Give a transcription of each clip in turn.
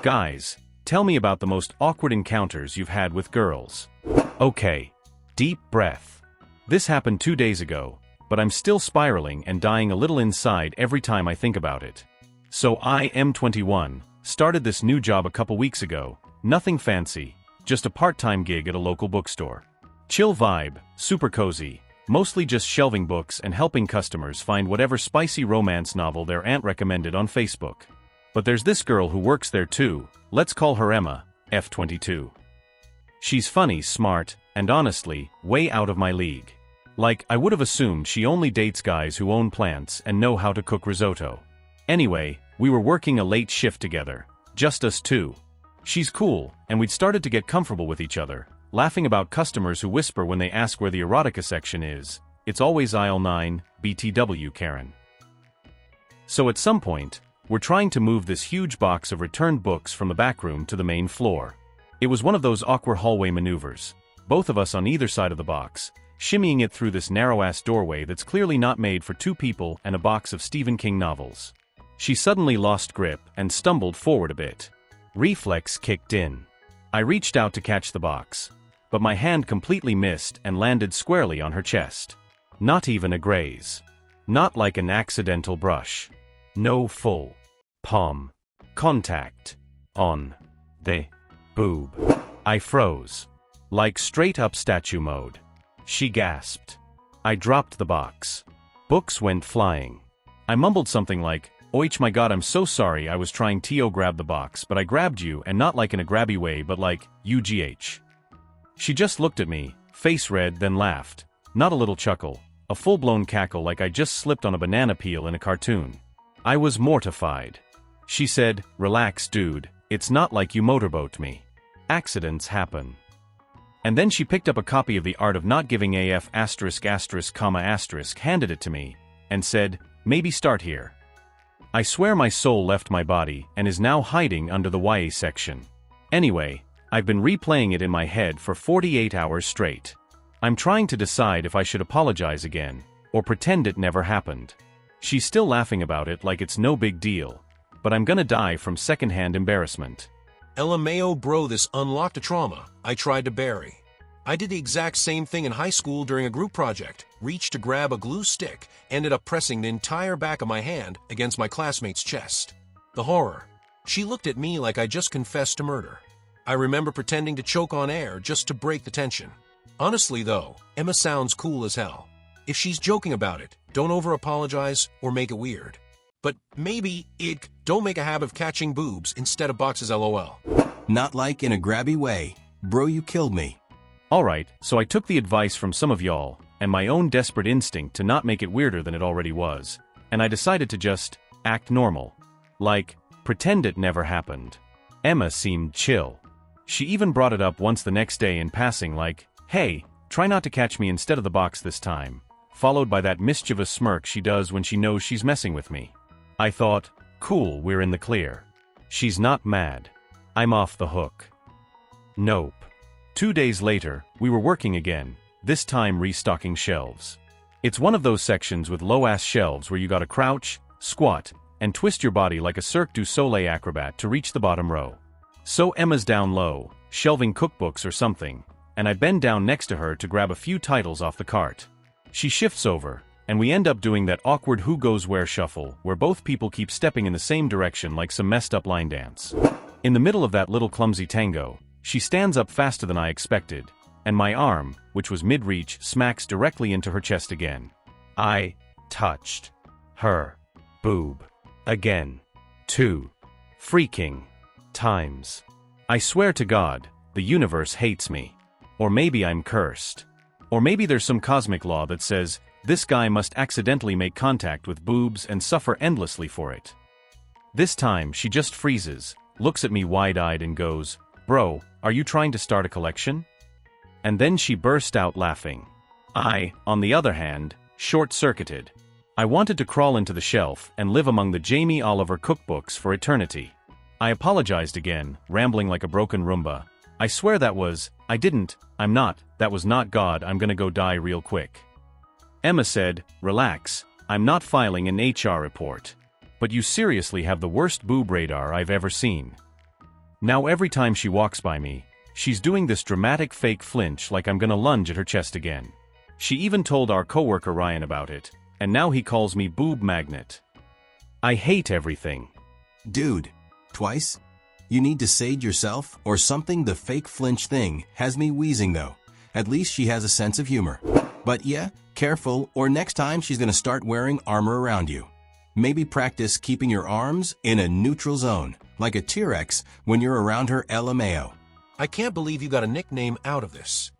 Guys, tell me about the most awkward encounters you've had with girls. Okay. Deep breath. This happened 2 days ago, but I'm still spiraling and dying a little inside every time I think about it. So I am 21, started this new job a couple weeks ago, nothing fancy, just a part-time gig at a local bookstore. Chill vibe, super cozy, mostly just shelving books and helping customers find whatever spicy romance novel their aunt recommended on Facebook. But there's this girl who works there too, let's call her Emma, F22. She's funny, smart, and honestly, way out of my league. Like, I would have assumed she only dates guys who own plants and know how to cook risotto. Anyway, we were working a late shift together, just us two. She's cool, and we'd started to get comfortable with each other, laughing about customers who whisper when they ask where the erotica section is. It's always aisle 9, BTW Karen. So at some point, we're trying to move this huge box of returned books from the back room to the main floor. It was one of those awkward hallway maneuvers, both of us on either side of the box, shimmying it through this narrow-ass doorway that's clearly not made for two people and a box of Stephen King novels. She suddenly lost grip and stumbled forward a bit. Reflex kicked in. I reached out to catch the box, but my hand completely missed and landed squarely on her chest. Not even a graze. Not like an accidental brush. No full palm contact on the boob. I froze. Like straight up statue mode. She gasped. I dropped the box. Books went flying. I mumbled something like, "Oich, my god, I'm so sorry, I was trying to grab the box, but I grabbed you, and not like in a grabby way but like, UGH. She just looked at me, face red, then laughed. Not a little chuckle, a full-blown cackle like I just slipped on a banana peel in a cartoon. I was mortified. She said, "Relax, dude, it's not like you motorboat me. Accidents happen." And then she picked up a copy of The Art of Not Giving AF ***, handed it to me, and said, "Maybe start here." I swear my soul left my body and is now hiding under the YA section. Anyway, I've been replaying it in my head for 48 hours straight. I'm trying to decide if I should apologize again, or pretend it never happened. She's still laughing about it like it's no big deal, but I'm gonna die from secondhand embarrassment. LMAO bro, this unlocked a trauma I tried to bury. I did the exact same thing in high school during a group project, reached to grab a glue stick, ended up pressing the entire back of my hand against my classmate's chest. The horror. She looked at me like I just confessed to murder. I remember pretending to choke on air just to break the tension. Honestly though, Emma sounds cool as hell. If she's joking about it, don't over-apologize or make it weird. But maybe, don't make a habit of catching boobs instead of boxes LOL. Not like in a grabby way. Bro, you killed me. Alright, so I took the advice from some of y'all, and my own desperate instinct to not make it weirder than it already was, and I decided to just act normal. Like, pretend it never happened. Emma seemed chill. She even brought it up once the next day in passing like, "Hey, try not to catch me instead of the box this time," followed by that mischievous smirk she does when she knows she's messing with me. I thought, cool, we're in the clear. She's not mad. I'm off the hook. Nope. 2 days later, we were working again, this time restocking shelves. It's one of those sections with low-ass shelves where you gotta crouch, squat, and twist your body like a Cirque du Soleil acrobat to reach the bottom row. So Emma's down low, shelving cookbooks or something, and I bend down next to her to grab a few titles off the cart. She shifts over, and we end up doing that awkward who goes where shuffle, where both people keep stepping in the same direction like some messed up line dance. In the middle of that little clumsy tango, she stands up faster than I expected, and my arm, which was mid-reach, smacks directly into her chest again. I touched her boob again. 2 freaking times. I swear to God, the universe hates me. Or maybe I'm cursed. Or maybe there's some cosmic law that says, this guy must accidentally make contact with boobs and suffer endlessly for it. This time, she just freezes, looks at me wide-eyed and goes, "Bro, are you trying to start a collection?" And then she burst out laughing. I, on the other hand, short-circuited. I wanted to crawl into the shelf and live among the Jamie Oliver cookbooks for eternity. I apologized again, rambling like a broken Roomba. I swear that was, that was not God, I'm gonna go die real quick. Emma said, "Relax, I'm not filing an HR report. But you seriously have the worst boob radar I've ever seen." Now every time she walks by me, she's doing this dramatic fake flinch like I'm gonna lunge at her chest again. She even told our coworker Ryan about it, and now he calls me boob magnet. I hate everything. Dude, twice? You need to sage yourself or something. The fake flinch thing has me wheezing though. At least she has a sense of humor. But yeah, careful, or next time she's gonna start wearing armor around you. Maybe practice keeping your arms in a neutral zone, like a T-Rex when you're around her LMAO. I can't believe you got a nickname out of this.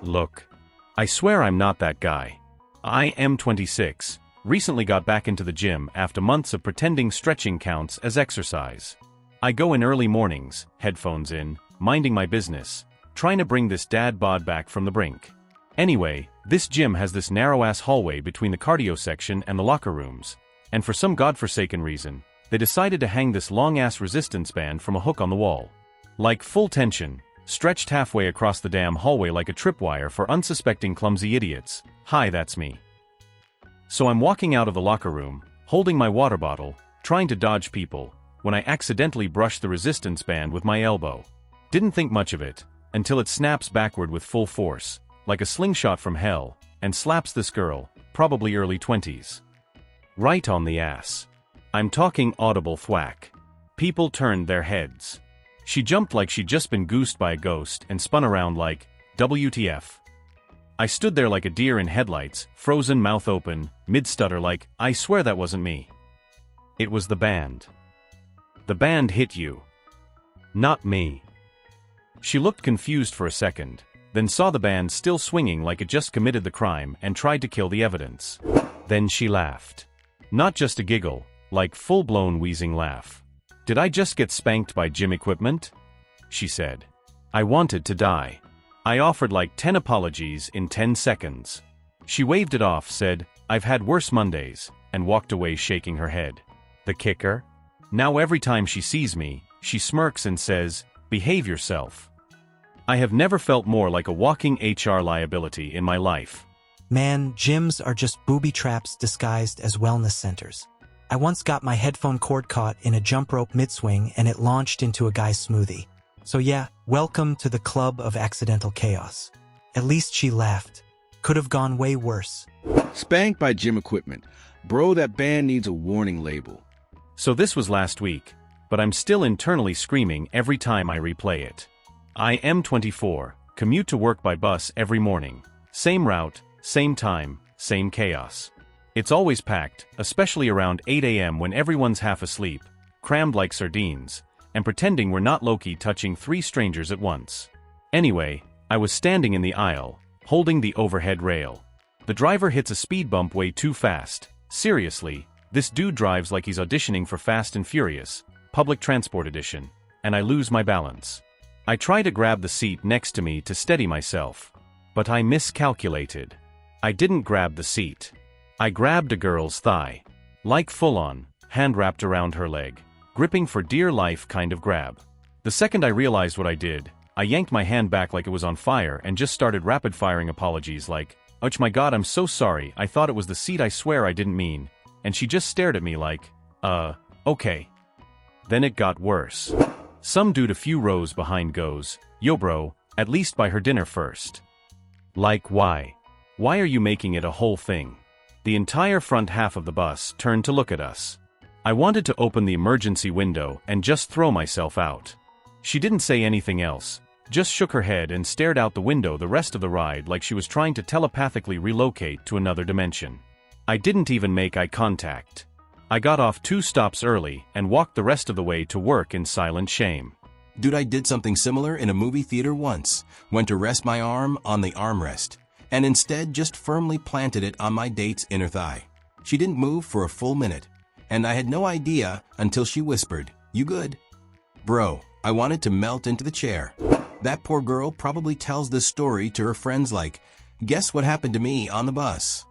Look, I swear I'm not that guy. I am 26, recently got back into the gym after months of pretending stretching counts as exercise. I go in early mornings, headphones in, minding my business, trying to bring this dad bod back from the brink. Anyway, this gym has this narrow-ass hallway between the cardio section and the locker rooms, and for some godforsaken reason, they decided to hang this long-ass resistance band from a hook on the wall. Like full tension, stretched halfway across the damn hallway like a tripwire for unsuspecting clumsy idiots. Hi, that's me. So I'm walking out of the locker room, holding my water bottle, trying to dodge people, when I accidentally brush the resistance band with my elbow. Didn't think much of it, until it snaps backward with full force, like a slingshot from hell, and slaps this girl, probably early 20s. Right on the ass. I'm talking audible thwack. People turned their heads. She jumped like she'd just been goosed by a ghost and spun around like, WTF. I stood there like a deer in headlights, frozen, mouth open, mid-stutter like, I swear that wasn't me. It was the band. The band hit you. Not me. She looked confused for a second, then saw the band still swinging like it just committed the crime and tried to kill the evidence. Then she laughed. Not just a giggle, like full-blown wheezing laugh. Did I just get spanked by gym equipment? She said. I wanted to die. I offered like 10 apologies in 10 seconds. She waved it off, said, I've had worse Mondays, and walked away shaking her head. The kicker? Now every time she sees me, she smirks and says, behave yourself. I have never felt more like a walking HR liability in my life. Man, gyms are just booby traps disguised as wellness centers. I once got my headphone cord caught in a jump rope mid-swing and it launched into a guy's smoothie. So yeah, welcome to the club of accidental chaos. At least she laughed. Could have gone way worse. Spanked by gym equipment. Bro, that band needs a warning label. So this was last week, but I'm still internally screaming every time I replay it. I am 24, commute to work by bus every morning. Same route, same time, same chaos. It's always packed, especially around 8 a.m. when everyone's half asleep, crammed like sardines, and pretending we're not low-key touching 3 strangers at once. Anyway, I was standing in the aisle, holding the overhead rail. The driver hits a speed bump way too fast. Seriously, this dude drives like he's auditioning for Fast and Furious, Public Transport Edition, and I lose my balance. I try to grab the seat next to me to steady myself, but I miscalculated. I didn't grab the seat. I grabbed a girl's thigh. Like full-on, hand wrapped around her leg, gripping for dear life kind of grab. The second I realized what I did, I yanked my hand back like it was on fire and just started rapid-firing apologies like, "Ouch, my god, I'm so sorry, I thought it was the seat, I swear I didn't mean," and she just stared at me like, okay. Then it got worse. Some dude a few rows behind goes, "Yo bro, at least buy her dinner first." Like why? Why are you making it a whole thing? The entire front half of the bus turned to look at us. I wanted to open the emergency window and just throw myself out. She didn't say anything else, just shook her head and stared out the window the rest of the ride like she was trying to telepathically relocate to another dimension. I didn't even make eye contact. I got off 2 stops early and walked the rest of the way to work in silent shame. Dude, I did something similar in a movie theater once. Went to rest my arm on the armrest, and instead just firmly planted it on my date's inner thigh. She didn't move for a full minute, and I had no idea until she whispered, "You good?" Bro, I wanted to melt into the chair. That poor girl probably tells this story to her friends like, "Guess what happened to me on the bus?"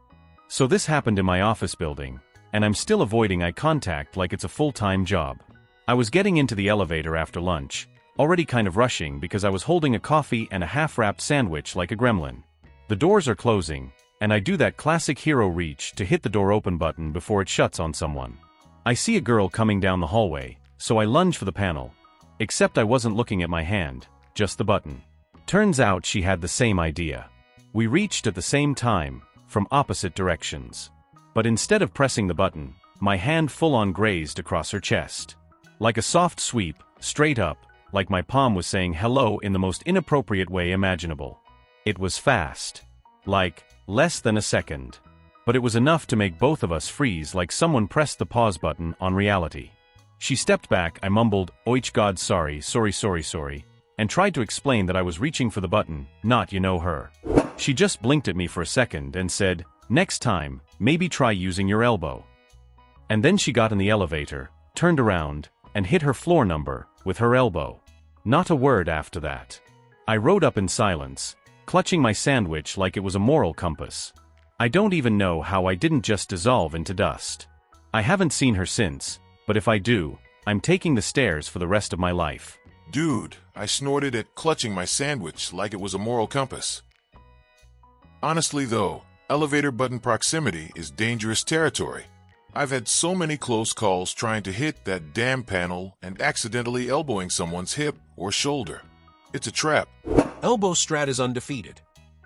So this happened in my office building, and I'm still avoiding eye contact like it's a full-time job. I was getting into the elevator after lunch, already kind of rushing because I was holding a coffee and a half-wrapped sandwich like a gremlin. The doors are closing, and I do that classic hero reach to hit the door open button before it shuts on someone. I see a girl coming down the hallway, so I lunge for the panel, Except I wasn't looking at my hand, just the button. Turns out she had the same idea. We reached at the same time, from opposite directions. But instead of pressing the button, my hand full-on grazed across her chest. Like a soft sweep, straight up, like my palm was saying hello in the most inappropriate way imaginable. It was fast. Like, less than a second. But it was enough to make both of us freeze like someone pressed the pause button on reality. She stepped back, I mumbled, "Oich God, sorry, and tried to explain that I was reaching for the button, not her. She just blinked at me for a second and said, "Next time, maybe try using your elbow." And then she got in the elevator, turned around, and hit her floor number with her elbow. Not a word after that. I rode up in silence, clutching my sandwich like it was a moral compass. I don't even know how I didn't just dissolve into dust. I haven't seen her since, but if I do, I'm taking the stairs for the rest of my life. Dude, I snorted at clutching my sandwich like it was a moral compass. Honestly though, elevator button proximity is dangerous territory. I've had so many close calls trying to hit that damn panel and accidentally elbowing someone's hip or shoulder. It's a trap. Elbow Strat is undefeated.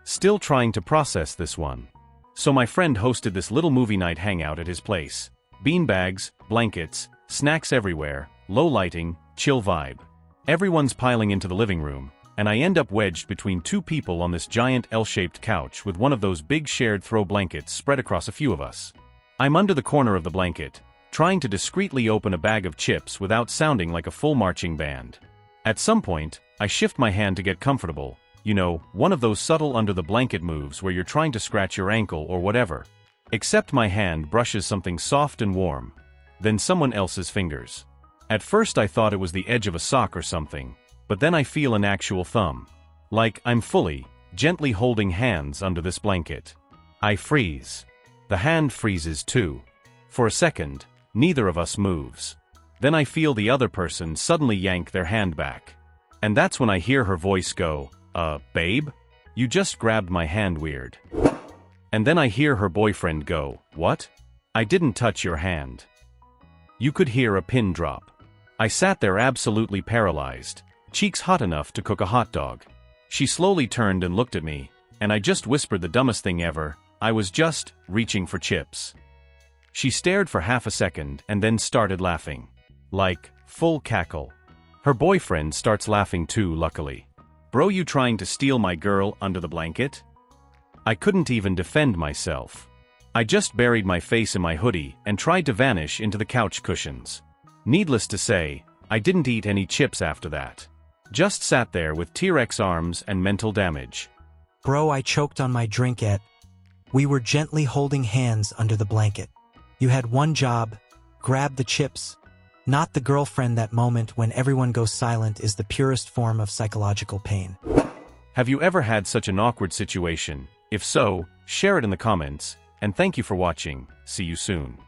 Still trying to process this one. So my friend hosted this little movie night hangout at his place. Beanbags, blankets, snacks everywhere, low lighting, chill vibe. Everyone's piling into the living room, and I end up wedged between two people on this giant L-shaped couch with one of those big shared throw blankets spread across a few of us. I'm under the corner of the blanket, trying to discreetly open a bag of chips without sounding like a full marching band. At some point, I shift my hand to get comfortable, one of those subtle under-the-blanket moves where you're trying to scratch your ankle or whatever. Except my hand brushes something soft and warm, then someone else's fingers. At first I thought it was the edge of a sock or something, but then I feel an actual thumb. Like I'm fully, gently holding hands under this blanket. I freeze. The hand freezes too. For a second, neither of us moves. Then I feel the other person suddenly yank their hand back. And that's when I hear her voice go, "Babe? You just grabbed my hand weird." And then I hear her boyfriend go, "What? I didn't touch your hand." You could hear a pin drop. I sat there absolutely paralyzed, cheeks hot enough to cook a hot dog. She slowly turned and looked at me, and I just whispered the dumbest thing ever, I was just reaching for chips. She stared for half a second and then started laughing. Like, full cackle. Her boyfriend starts laughing too, luckily. "Bro, you trying to steal my girl under the blanket?" I couldn't even defend myself. I just buried my face in my hoodie and tried to vanish into the couch cushions. Needless to say, I didn't eat any chips after that. Just sat there with T-Rex arms and mental damage. Bro, I choked on my drink at. We were gently holding hands under the blanket. You had one job, grab the chips. Not the girlfriend. That moment when everyone goes silent is the purest form of psychological pain. Have you ever had such an awkward situation? If so, share it in the comments, and thank you for watching. See you soon.